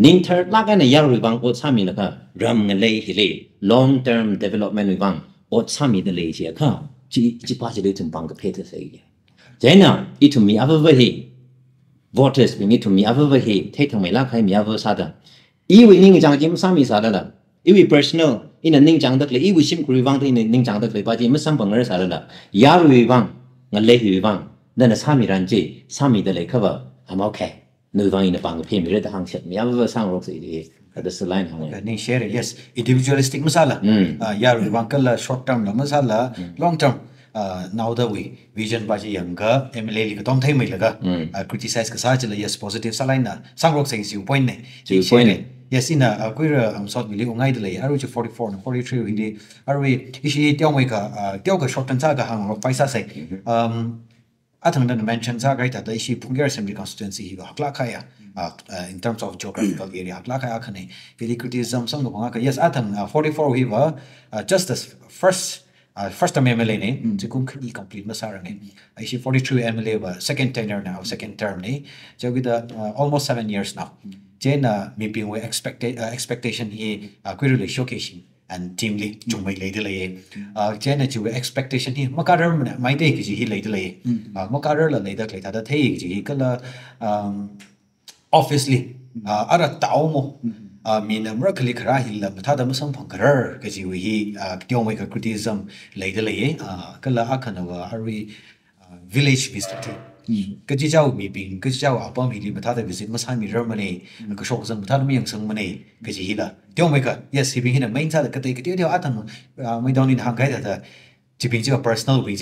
นิ่งเธอลากให้เนี่ยยารุยบังอดสามีแล้วก็รำเงินเลยที่เลย long term development วิบังอดสามีเดเลยเชียค่ะจีป้าจะได้ถึงบังกับเพศเสียเจ้าน่ะอีทุ่มมีอะไรเฮ้ voters มีทุ่มมีอะไรเฮ้เท่ทั้งไม่ลากให้มีอะไรสาระอีวินิ่งจังจีมันสามีสาระละอีวิ personal อีนั่นนิ่งจังเด็กเลยอีวิชิมคุยบังที่นิ่งจังเด็กเลยป้าจีมันสัมพันธ์อะไรสาระละยารุยบังงั้นเลยอยู่บ้างนั่นน่ะสามีรันจีสามีเดเลยเขาว่าทำโอเคนู่นฟังอีกนะปังกับพี่มีเรื่องทางเช็ดมีอะไรสร้างโรคสิดีก็จะสไลน์ทางนี้นี่ share yes individualistic ไม่ใช่ละยารุบังก็ละ short term ละไม่ใช่ละ long term now the way vision ว่าจะยังก็ MLA ก็ต้องทำไม่ละก็ criticize ก็ใช่ละ yes positive สไลน์นะสร้างโรคสิ่งสิ่ง point เนี่ยyes ina akuira amsot mili ungai dele aru 44 43 hindi aru ishi tiaumai ka tiauka short term ka hang ro paisa sai athang dan mention sa ga ta ishi phungger assembly constituency hi hakla khaya in terms of geographical area hakla khaya khane really criticism sang ga ka yes athang 44 hi wa just the first term MLA ne chikum khni complete ma sarang ne ishi 43 MLA wa second tenure now second term ne jawida almost 7 years now Jena maybe we expectation he query showcasing and team li chung mai le de le chen chu expectation hi makarar mai de ki hi le de le makarar la le da le ta da thei ki ka la obviously ara tao mo min amra khali khara hi la tha da masam phangrar ka ji wi hi tiong mai ka criticism le de le ka la akhana wa ari village visit cái chỉ cháu bị bệnh cái cháu ở bao nhiêu mà thà visit mà sai mi râm này cái số dân thà nó miệng sưng mà này cái gì là tiêu mấy cái yes thì bệnh hiện main thà cái cái điều ăn thằng mấy đòn đi hàng cái là chỉ bệnh chỉ personal bệnh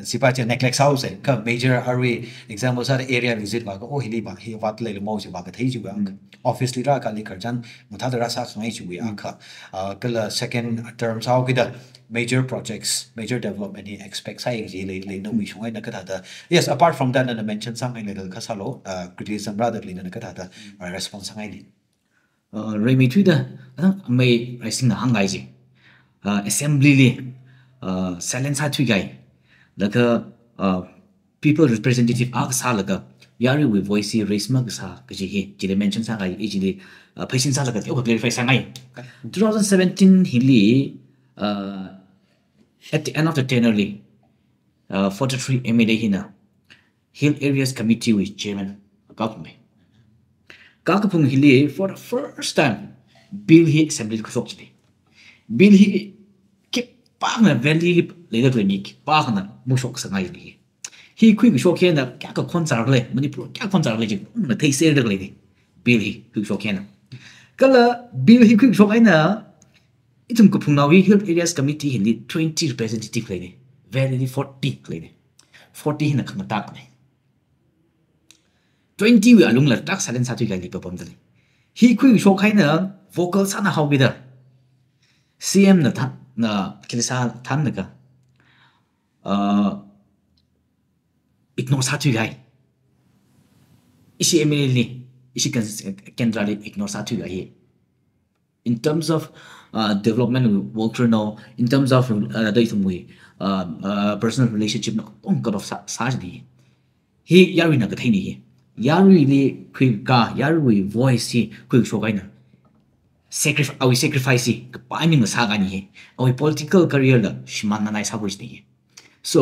chỉ ba chỉ neglect house cái major area example sa area visit vào cái hi ba hi wat lấy mau chỉ ba cái thấy chú ba obviously ra cái lịch chân mà thà ra sát ngay chú bị ăn cái là second term sau cái đó major projects, major development he expects sai gì lấy nó bị xuống ấy nó cái thà yes apart from that nó mention sang cái little cái salo criticism rather lấy nó cái thà response sang ấy đi rồi mấy thứ đó mấy ai sinh là hàng ngày gì assembly li silent sa thui gai là cái people representative ag sa là cái yarui with voice raise mag sa cái gì chỉ để mention sang cái gì đi patient sa là cái yêu clarify sang ấy 2017 hi li at the end of the tenure, 43 MLA hina Hill Areas Committee with Chairman Government. Kakapung hili for the first time bill he assembly kusokchini. Bill he keep pang na very later clinic pang na musok sa ngay li. He quick shock na kya ka concert le manipur kya concert le jing na thai ser de le bill he quick shock na. Kala bill he quick shock na itum ko phungnawi Hill Areas Committee hindi 20 representative lene very 40 lene 40 hina khangtak ne 20 we alung la tak salen satu gai lipa pam dale hi khu show khai na vocal sana how bidar CM na tha na kilisa tham na ka ignore satu gai isi MLA ni isi kendra le ignore satu gai in terms of development work now in terms of personal relationship no on god of sajdi he yarui na ka thaini hi yarui li khui ka yarui voice hi khui shogai na sacrifice ka paiming na saga ni hi awi political career la shimana nai sabris ni so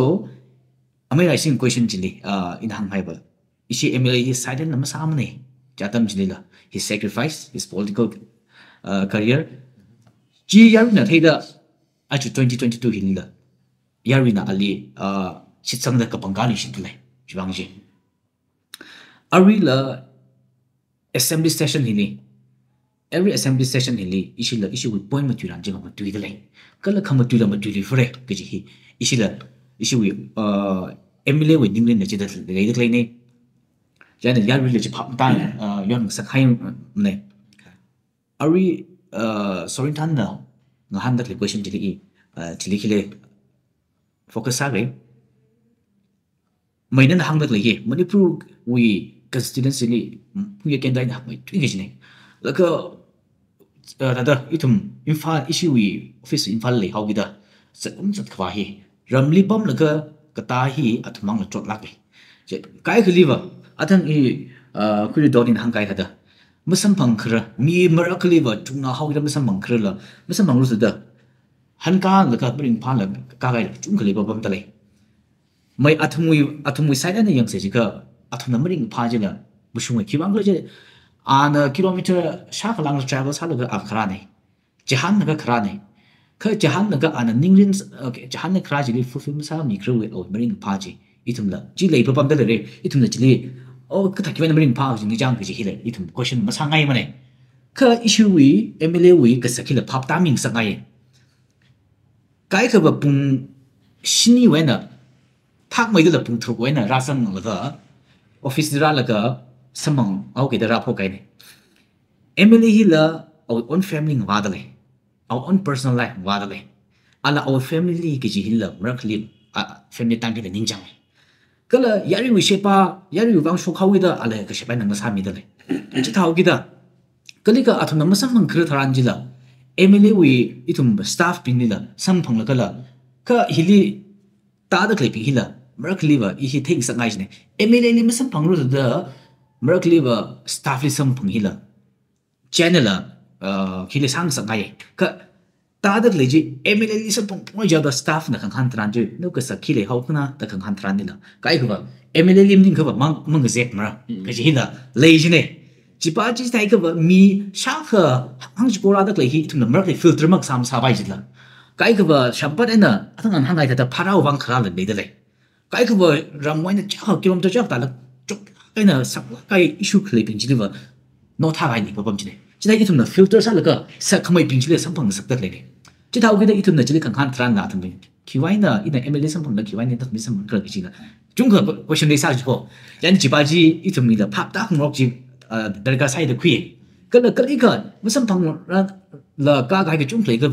amai rising question jili in hang haiba isi MLA hi side na masamne jatam jili la his sacrifice his political career ji yarui na thaida achu 2022 hinla yarui na ali sitsang da kapangani shitule jibangji ari la assembly session hini every assembly session hili isila issue with point maturan jinga matui dele kala khamatu la matui fure kiji hi isila issue with MLA with dinglen na chida le de ne jana yarui le chi pham ta yon sakhai ne ari Sorinthan na ngahan that question jili kile focus sa gai mai nan hang that le manipur we constituency ni puya kendai na mai twi gijne laka da itum infal issue we office infal le how gida sat khwa hi ramli bam laka kata hi athmang la trot lak je kai khliwa athang I kuri dodin hang kai hada masam pangkhra mi marakli wa tungna hawira masam pangkhra la masam mangru da han ka la ka bring phan la ka gai chung khali ba bam tale mai athumui side na yang se ji ka athumna mring pha ji la busung ki bang la je ana kilometer sha khalang travel sa la ga akhra ne jahan na ga khra ne ka jahan na ga ana ningrin jahan na khra ji li fulfill sa mi khru we o mring pha ji itum la ji lei ba bam tale re itum la ji li cái thằng kia nó mới phá thì người giang cái gì hết ít thùng question mà sang ngay mà này cái issue với MLA với cái sự kia là pháp đa mình sang ngay cái cái bậc bùng xin vậy nè thắc mấy cái là bùng thuộc vậy nè ra sang là cái office ra là cái sắm bằng ao cái ra phô cái này MLA hi là our own family ngva đó này our own personal life ngva đó này ala our family cái gì hi là rất là family time cái ninh chăng cái là yarui với shepa yarui vang show khâu ida ale cái shepa nang sa mi da le chỉ thao kita cái cái athun nam sam mang khre tharan jila MLA với itum staff pin ni la sam phang la kala ka hili ta da clip hila merk liver I hi thing sang ai ne MLA ni sam phang ru da merk liver staff li sam phang hila channel hili sang ai ka ta được lấy gì MLA đi sắp phong giờ đó staff là khang khang tràn chứ nếu cái sắc khi lấy hậu na ta khang khang tràn đi là cái cái MLA lim đi cái mang cái dẹp mà cái gì là lấy gì này chỉ ba chỉ thấy cái mi sáng khờ hàng chỉ qua được lấy hi thằng nó cái filter mặc sam sa bài gì là cái sắm bắt nè thằng anh hàng ngày ta phá ra vang khá là lấy đấy cái ram ngoài nó chắc km chắc ta là chụp cái nào sắp cái issue clipping chỉ là nó thay cái này có bao nhiêu này chỉ thấy thằng nó filter sao là cái sắc không ai bình chỉ là sản phẩm sắc đất này chỉ thao cái đấy thằng nó chỉ là khang khang tràn là thằng mình khi vậy nè ít MLA sản phẩm là khi vậy nên thằng mình sản phẩm cái gì là chúng cái question này sao chứ không nhân chỉ ba chỉ thằng mình là pháp tác không chỉ đại cái sai được khuyên cái là cái mà sản phẩm là cái chúng lấy cái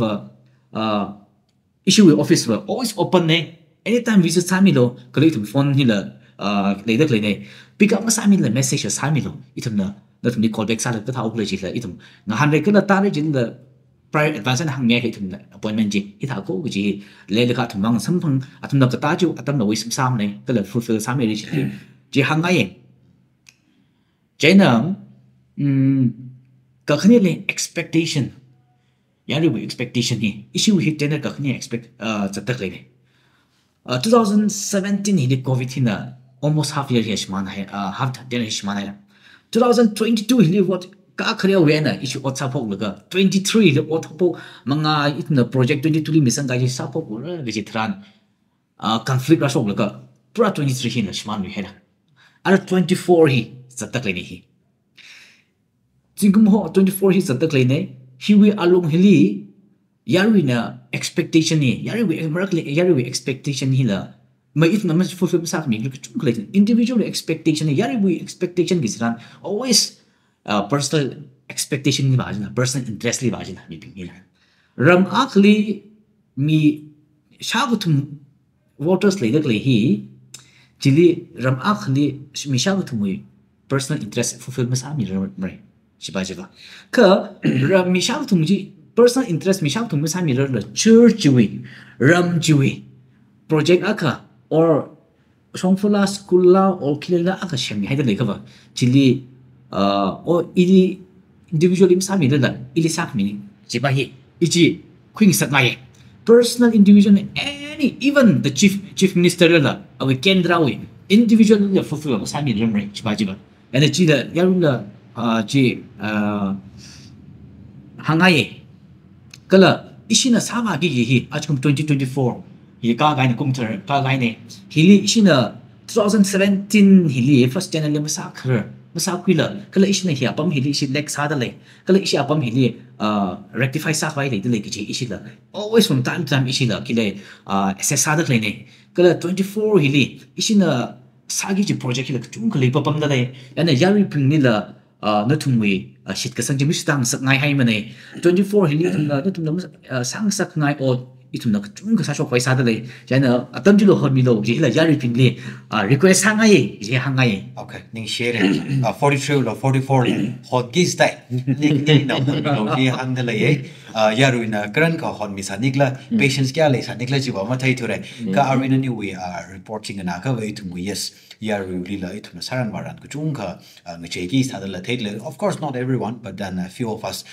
issue office là always open này anytime visit sami lo cái thằng phone như là lấy được lấy này pick up sami là message sami lo ít thằng nó thằng đi callback sao cái thao cái gì là ít thằng ngã hàng này cái là ta đấy chính là prior advance hàng nghe cái thằng appointment gì ít thao cố cái gì lấy được cả thằng mang sản phẩm thằng nào ta chú thằng nào với sam này cái là fulfill sami đấy chỉ hàng ngày cái nào cái này là expectation yarui expectation ni issue hit tena ka khni expect chatak le 2017 hi covid hina almost half year hishman hai half ten hishman hai 2022 hi what ka khria we na issue ot sapok laga 23 le ot po manga itna project 22 li misang ga ji sapok le ji thran conflict rasok laga pura 23 hi na hishman we hena ara 24 hi chatak le ni hi jingum ho 24 hi chatak le ne hiwi along hili yarui na expectation ni yarui expectation ni la mai it na mas fulfill sa mi chung klai individual expectation ni yarui expectation gi san always personal expectation ni bajina personal interest li bajina mi ping ram akli mi shagutum voters le dak le hi chili ram akli mi shagutum personal interest fulfill ma sa mi rai Shibajiva. Ka mi shao tum ji personal interest mi shao tum sa mi la church wi ram jiwi project aka or songfula school la or kilala aka shemi haida le ka ba chili or ili individually sa mi la ili sak mi jiba hi iji queen sat mai personal individual any even the chief minister la awi kendra wi individual la fulfill sa mi ram shibajiva and ji la yaru la ji hangai kala isina sama gi hi achkum 2024 hi ka gai na kumter ka gai ne hili isina 2017 hili first channel massacre la kala isina hi apam hili isi lex hada le kala isi apam hili rectify sa vai le de le gi isi la always from time to time isi la kile assess hada le ne kala 24 hili isina sagi ji project hi la chung kale papam da le yana yari ping ni la nó thùng mì shit cái sang chim stang sắc ngay hay mà này 24 hình như nó thùng nó sang sắc ngay ở ít thùng nó chúng cái sao cho quay sao đây cho nên tâm trí đồ hơn mình đồ chỉ là gia đình phim li request sang ngay gì hàng ngày okay nên share 43 là 44 hot gis tại nên đâu đâu đi hàng đây là ya rồi na kran ka hon mi sanik la patients kya le sanik la jiwa ma thai thore ka arena ni we are reporting na ka we to yes ya really la it na saran waran ku chung ka nge cheki sa la thai le of course not everyone but then a few of us